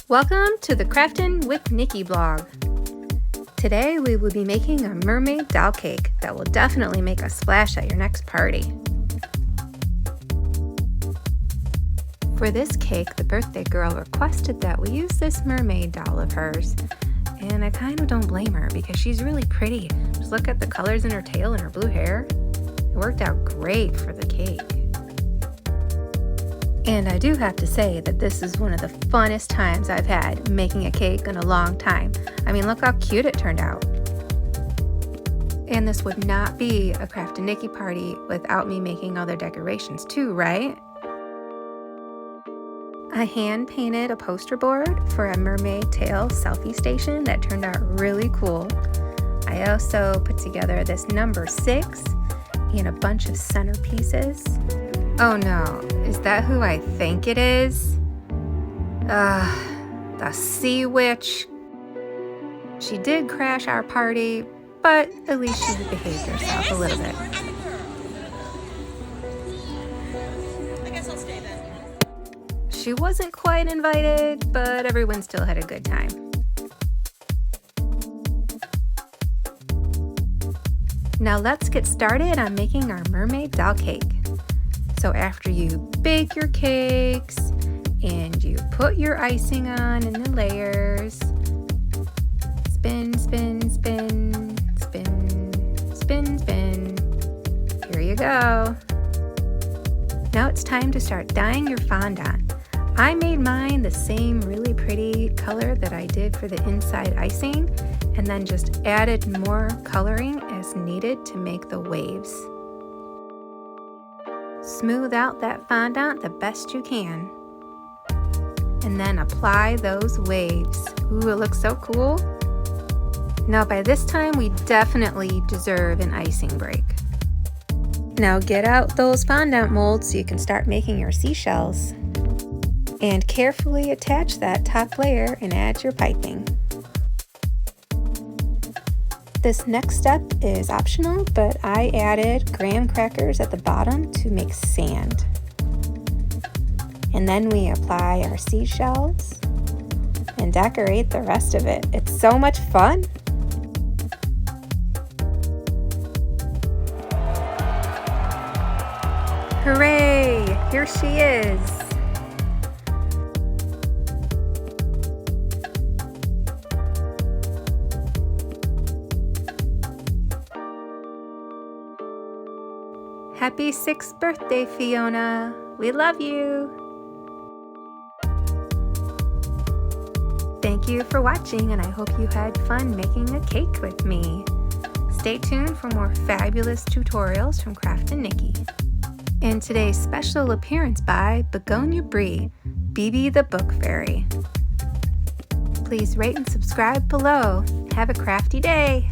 Welcome to the Craftin with Nikki blog. Today we will be making a mermaid doll cake that will definitely make a splash at your next party. For this cake, the birthday girl requested that we use this mermaid doll of hers, and I kind of don't blame her because she's really pretty. Just look at the colors in her tail and her blue hair. It worked out great for the cake. And I do have to say that this is one of the funnest times I've had making a cake in a long time. I mean, look how cute it turned out. And this would not be a Craftin Nikki party without me making all the decorations too, right? I hand painted a poster board for a mermaid tail selfie station that turned out really cool. I also put together this number 6 and a bunch of centerpieces. Oh no, is that who I think it is? The sea witch. She did crash our party, but at least she behaved herself a little bit. I guess I'll stay then. She wasn't quite invited, but everyone still had a good time. Now let's get started on making our mermaid doll cake. So after you bake your cakes and you put your icing on in the layers, spin, spin, spin, spin, spin, spin. Here you go. Now it's time to start dyeing your fondant. I made mine the same really pretty color that I did for the inside icing, and then just added more coloring as needed to make the waves. Smooth out that fondant the best you can. And then apply those waves. Ooh, it looks so cool. Now by this time, we definitely deserve an icing break. Now get out those fondant molds so you can start making your seashells. And carefully attach that top layer and add your piping. This next step is optional, but I added graham crackers at the bottom to make sand. And then we apply our seashells and decorate the rest of it. It's so much fun! Hooray! Here she is! Happy 6th birthday, Fiona! We love you! Thank you for watching, and I hope you had fun making a cake with me. Stay tuned for more fabulous tutorials from Craftin Nikki. And today's special appearance by Begonia Brie, BB the Book Fairy. Please rate and subscribe below. Have a crafty day!